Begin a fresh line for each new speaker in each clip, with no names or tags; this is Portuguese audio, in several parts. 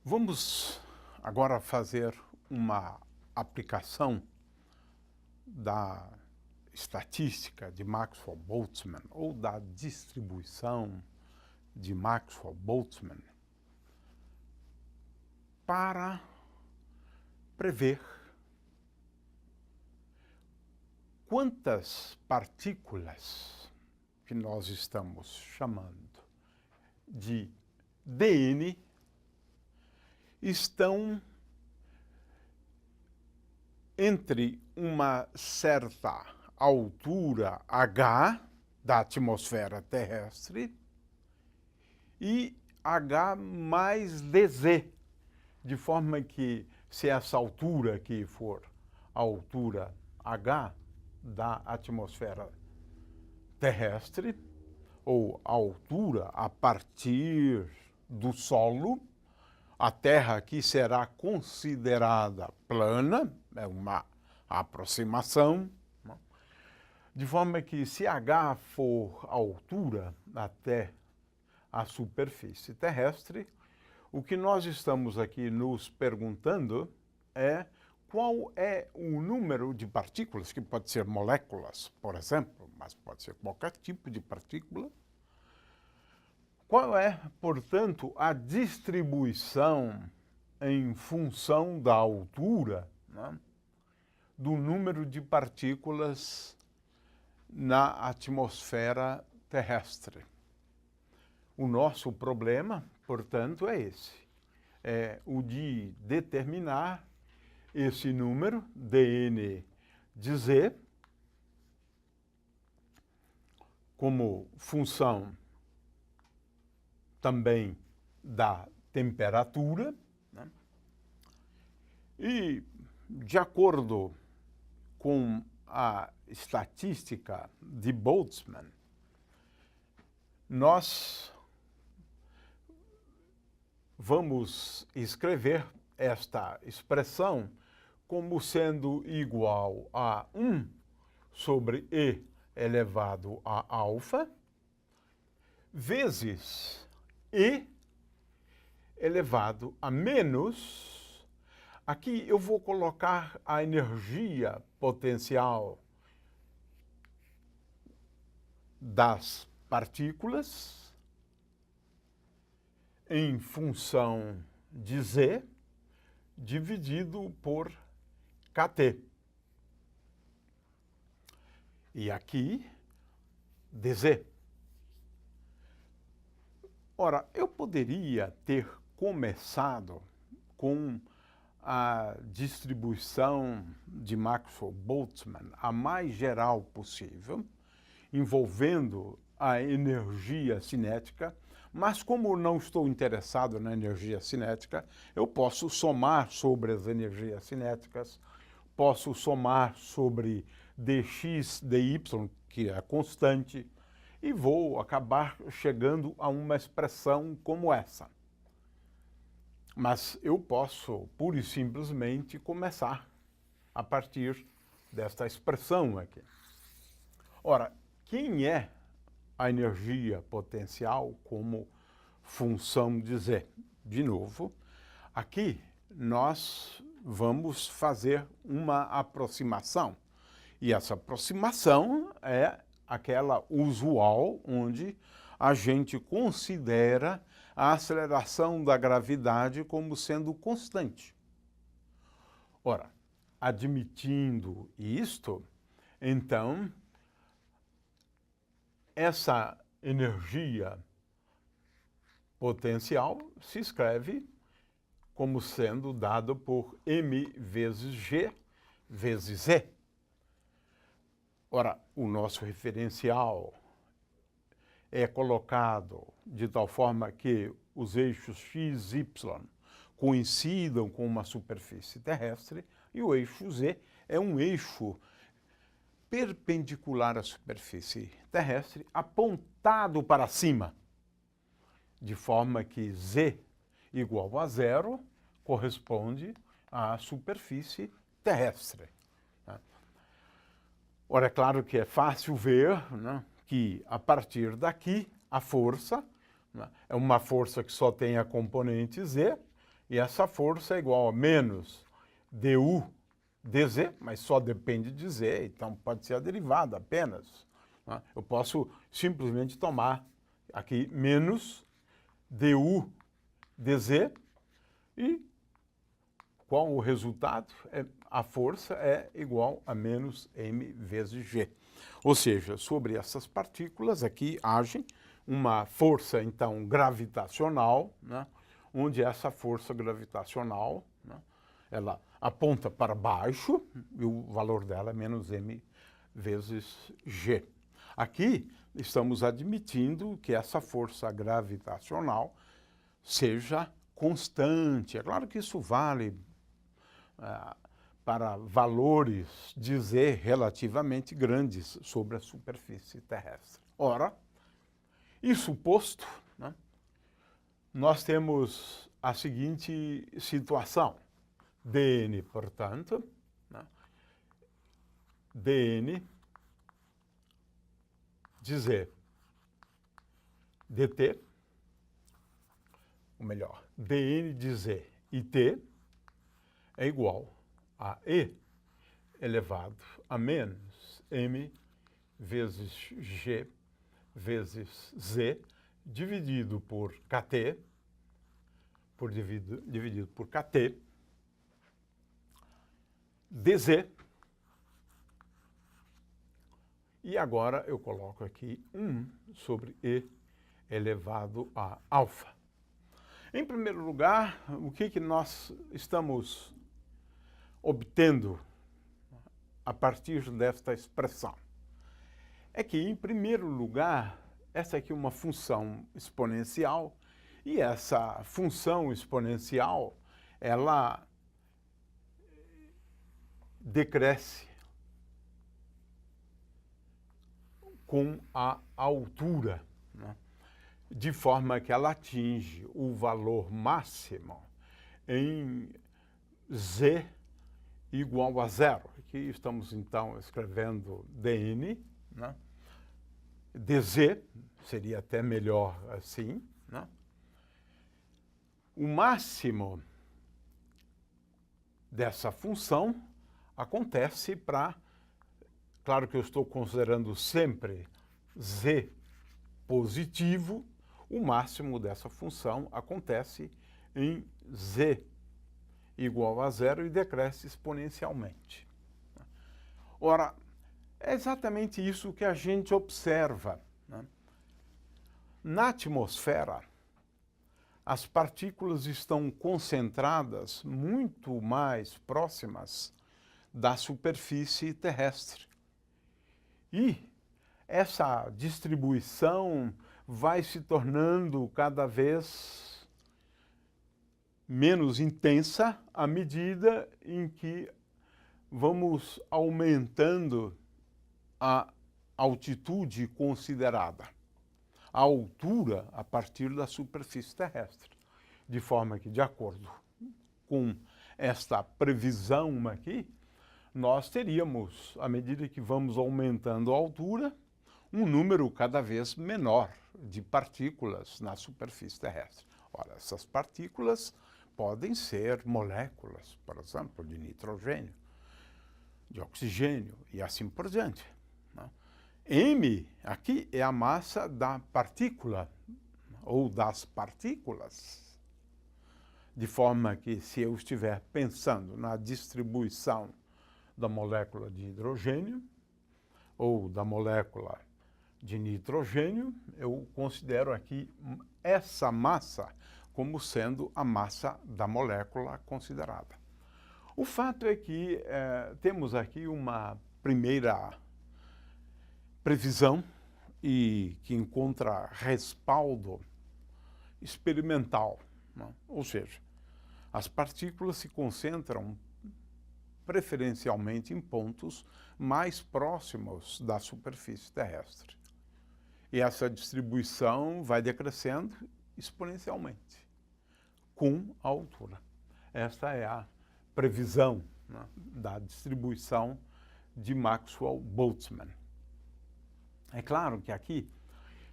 Vamos agora fazer uma aplicação da estatística de Maxwell-Boltzmann ou da distribuição de Maxwell-Boltzmann para prever quantas partículas que nós estamos chamando de DN estão entre uma certa altura h da atmosfera terrestre e h mais dz, de forma que se essa altura aqui for a altura h da atmosfera terrestre, ou a altura a partir do solo, a Terra aqui será considerada plana, é uma aproximação, de forma que se h for a altura até a superfície terrestre, o que nós estamos aqui nos perguntando é qual é o número de partículas, que pode ser moléculas, por exemplo, mas pode ser qualquer tipo de partícula. Qual é, portanto, a distribuição em função da altura, né, do número de partículas na atmosfera terrestre? O nosso problema, portanto, é esse. É o de determinar esse número, dN de Z, como função também da temperatura, né? E, de acordo com a estatística de Boltzmann, nós vamos escrever esta expressão como sendo igual a 1 sobre E elevado a alfa, vezes E elevado a menos, aqui eu vou colocar a energia potencial das partículas em função de Z dividido por kT. E aqui, dZ. Ora, eu poderia ter começado com a distribuição de Maxwell-Boltzmann a mais geral possível, envolvendo a energia cinética, mas como não estou interessado na energia cinética, eu posso somar sobre as energias cinéticas, posso somar sobre dx, dy, que é constante, e vou acabar chegando a uma expressão como essa. Mas eu posso, pura e simplesmente, começar a partir desta expressão aqui. Ora, quem é a energia potencial como função de Z? De novo, aqui nós vamos fazer uma aproximação. E essa aproximação é aquela usual, onde a gente considera a aceleração da gravidade como sendo constante. Ora, admitindo isto, então, essa energia potencial se escreve como sendo dado por m vezes g vezes z. Ora, o nosso referencial é colocado de tal forma que os eixos x e y coincidam com uma superfície terrestre e o eixo z é um eixo perpendicular à superfície terrestre apontado para cima, de forma que z igual a zero corresponde à superfície terrestre. Ora, é claro que é fácil ver, né, que a partir daqui a força, né, é uma força que só tem a componente z, E essa força é igual a menos du dz, mas só depende de z, então pode ser a derivada apenas. Né? Eu posso simplesmente tomar aqui menos du dz e qual o resultado? A força é igual a menos m vezes g. Ou seja, sobre essas partículas aqui agem uma força, então, gravitacional, né? Onde essa força gravitacional, né? Ela aponta para baixo e o valor dela é menos m vezes g. Aqui estamos admitindo que essa força gravitacional seja constante. É claro que isso vale para valores de z relativamente grandes sobre a superfície terrestre. Ora, isso posto, né, nós temos a seguinte situação. dn, portanto, né, dn de z dt, ou melhor, dn de z e t é igual a e elevado a menos m vezes g vezes z dividido por kt, dividido por kt, dz. E agora eu coloco aqui 1 sobre e elevado a alfa. Em primeiro lugar, o que nós estamos obtendo a partir desta expressão? É que, em primeiro lugar, essa aqui é uma função exponencial, e essa função exponencial, ela decresce com a altura, né? De forma que ela atinge o valor máximo em z igual a zero. Aqui estamos, então, escrevendo dn, né? dz, seria até melhor assim, né? O máximo dessa função acontece para, claro que eu estou considerando sempre z positivo, o máximo dessa função acontece em z igual a zero e decresce exponencialmente. Ora, é exatamente isso que a gente observa, né? Na atmosfera, as partículas estão concentradas muito mais próximas da superfície terrestre. E essa distribuição vai se tornando cada vez menos intensa à medida em que vamos aumentando a altitude considerada, a altura a partir da superfície terrestre. De forma que, de acordo com esta previsão aqui, nós teríamos, à medida que vamos aumentando a altura, um número cada vez menor de partículas na superfície terrestre. Ora, essas partículas podem ser moléculas, por exemplo, de nitrogênio, de oxigênio e assim por diante, né? M aqui é a massa da partícula, ou das partículas. De forma que, se eu estiver pensando na distribuição da molécula de hidrogênio ou da molécula de nitrogênio, eu considero aqui essa massa como sendo a massa da molécula considerada. O fato é que temos aqui uma primeira previsão e que encontra respaldo experimental, né? Ou seja, as partículas se concentram preferencialmente em pontos mais próximos da superfície terrestre. E essa distribuição vai decrescendo exponencialmente com a altura. Esta é a previsão, né, da distribuição de Maxwell-Boltzmann. É claro que aqui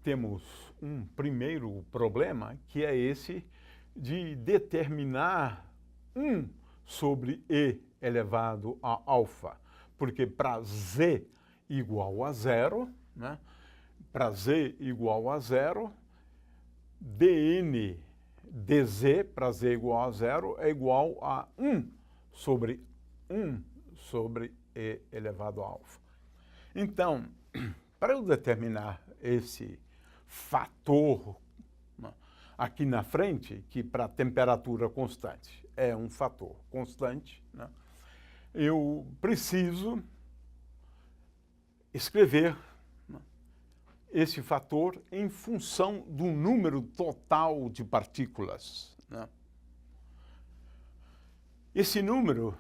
temos um primeiro problema, que é esse de determinar 1 sobre e elevado a alfa, porque para z igual a 0, né? Para z igual a 0, dn dz para z igual a 0 é igual a 1 sobre e elevado a alfa. Então, para eu determinar esse fator aqui na frente, que para temperatura constante é um fator constante, né? Eu preciso escrever esse fator em função do número total de partículas, né? Esse número,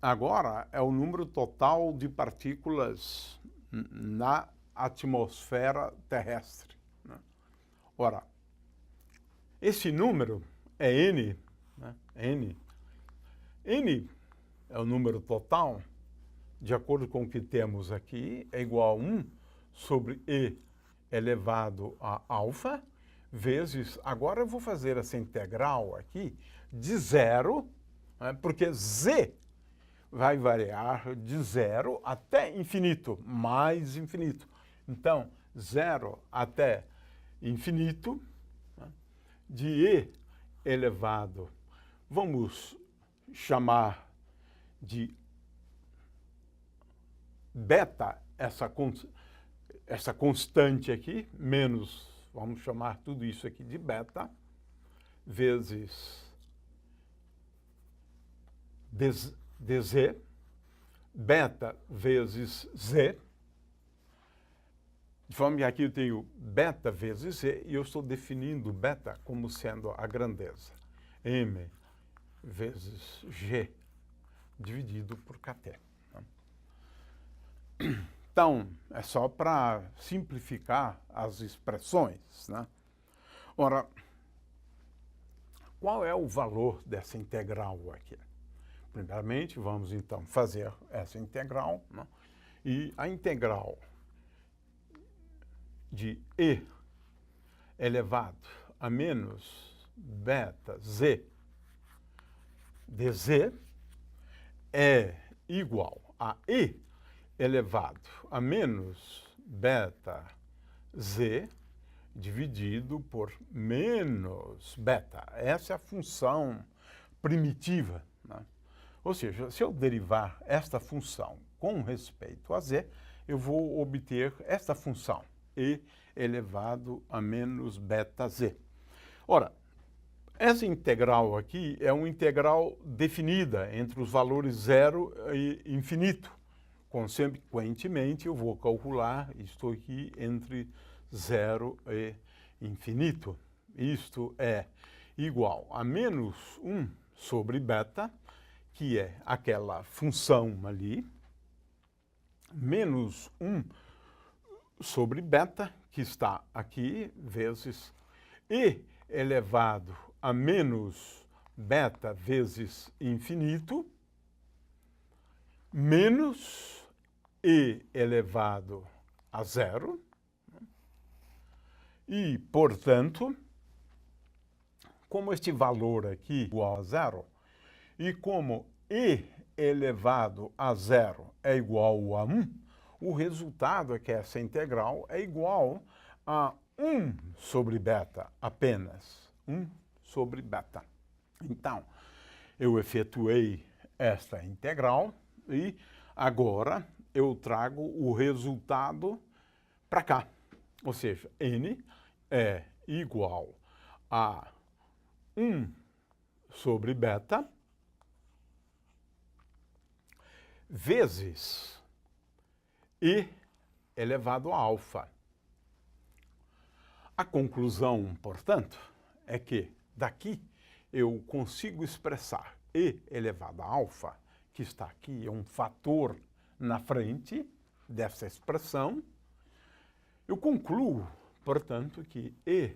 agora, é o número total de partículas na atmosfera terrestre, né? Ora, esse número é n, né? N é o número total, de acordo com o que temos aqui, é igual a 1 sobre e elevado a alfa, vezes, agora eu vou fazer essa integral aqui de 0, né, porque z vai variar de 0 até infinito, mais infinito. Então, 0 até infinito, né, de e elevado, vamos chamar de beta, essa constante aqui, menos, vamos chamar tudo isso aqui de beta, vezes dz, beta vezes z, de forma que aqui eu tenho beta vezes z, e eu estou definindo beta como sendo a grandeza. M vezes g dividido por kt. Então, é só para simplificar as expressões, né? Ora, qual é o valor dessa integral aqui? Primeiramente, vamos então fazer essa integral, né? E a integral de e elevado a menos beta z dz é igual a e elevado a menos beta z dividido por menos beta. Essa é a função primitiva, né? Ou seja, se eu derivar esta função com respeito a z, eu vou obter esta função, e elevado a menos beta z. Ora, essa integral aqui é uma integral definida entre os valores 0 e infinito. Consequentemente, eu vou calcular isto aqui entre 0 e infinito. Isto é igual a menos 1 sobre beta, que é aquela função ali, menos 1 sobre beta, que está aqui, vezes e elevado a menos beta vezes infinito, menos e elevado a 0, e, portanto, como este valor aqui é igual a 0, e como e elevado a 0 é igual a 1, o resultado é que essa integral é igual a 1 sobre beta, apenas 1 sobre beta. Então, eu efetuei esta integral e agora eu trago o resultado para cá. Ou seja, n é igual a 1 sobre beta vezes e elevado a alfa. A conclusão, portanto, é que daqui eu consigo expressar e elevado a alfa, que está aqui, é um fator na frente dessa expressão. Eu concluo, portanto, que e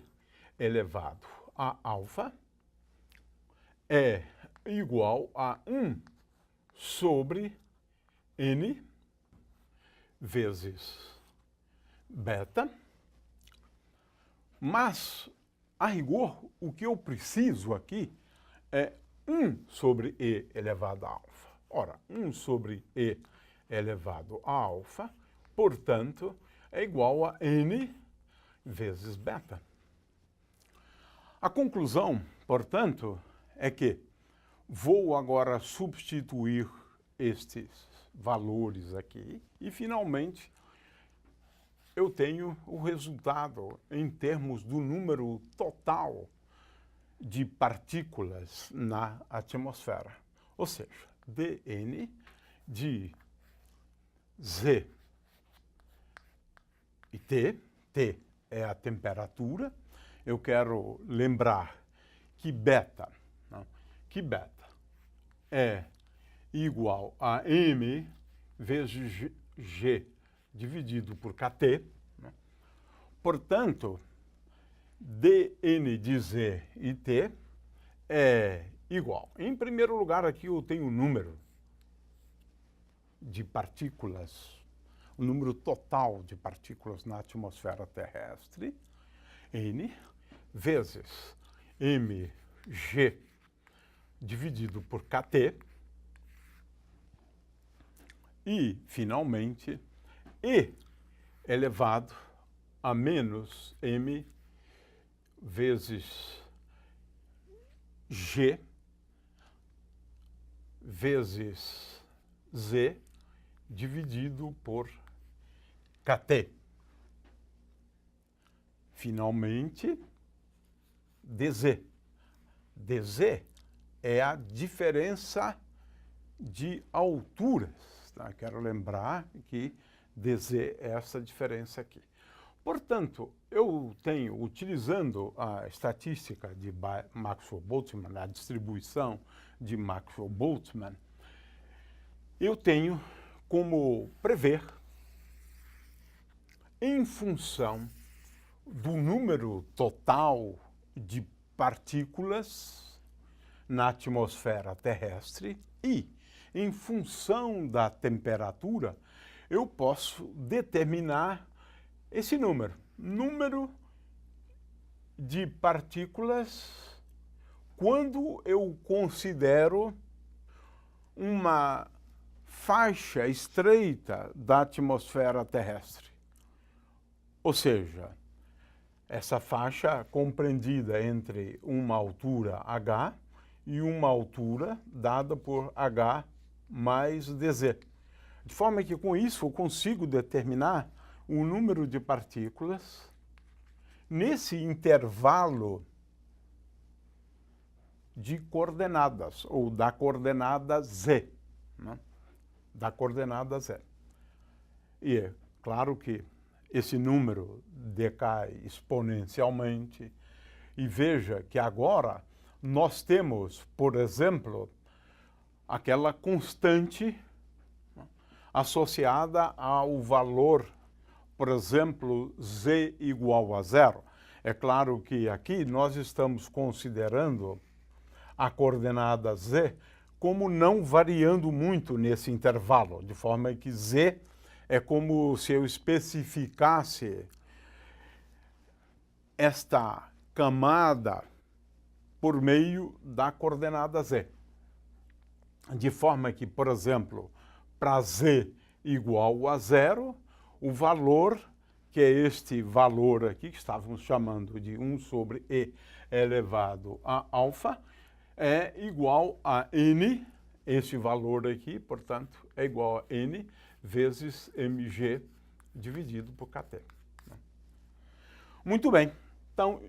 elevado a alfa é igual a 1 sobre n vezes beta, mas a rigor, o que eu preciso aqui é 1 sobre e elevado a alfa. Ora, 1 sobre e elevado a alfa, portanto, é igual a n vezes beta. A conclusão, portanto, é que vou agora substituir estes valores aqui e, finalmente, eu tenho o resultado em termos do número total de partículas na atmosfera. Ou seja, dN de Z e T é a temperatura. Eu quero lembrar que beta é igual a M vezes G dividido por KT. Portanto, dN de Z e T é igual. Em primeiro lugar, aqui eu tenho o número de partículas, o número total de partículas na atmosfera terrestre, N, vezes mg dividido por KT, e, finalmente, E elevado a menos M vezes G vezes Z dividido por KT. Finalmente, dz. dz é a diferença de alturas. Tá? Quero lembrar que dz é essa diferença aqui. Portanto, eu tenho, utilizando a estatística de Maxwell-Boltzmann, a distribuição de Maxwell-Boltzmann, eu tenho como prever, em função do número total de partículas na atmosfera terrestre e em função da temperatura, eu posso determinar esse número de partículas quando eu considero uma faixa estreita da atmosfera terrestre. Ou seja, essa faixa compreendida entre uma altura h e uma altura dada por h mais dz. De forma que, com isso, eu consigo determinar o número de partículas nesse intervalo de coordenadas, ou da coordenada z. Né? Da coordenada z. E é claro que esse número decai exponencialmente. E veja que agora nós temos, por exemplo, aquela constante associada ao valor, por exemplo, z igual a 0. É claro que aqui nós estamos considerando a coordenada z como não variando muito nesse intervalo, de forma que z é como se eu especificasse esta camada por meio da coordenada z. De forma que, por exemplo, para z igual a 0, o valor, que é este valor aqui, que estávamos chamando de 1 sobre e elevado a alfa, é igual a n, esse valor aqui, portanto, é igual a n vezes mg dividido por kt. Muito bem. Então,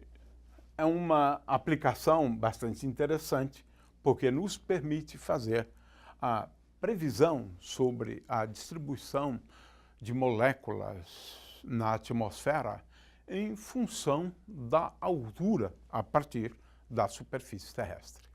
é uma aplicação bastante interessante, porque nos permite fazer a previsão sobre a distribuição de moléculas na atmosfera em função da altura a partir da superfície terrestre.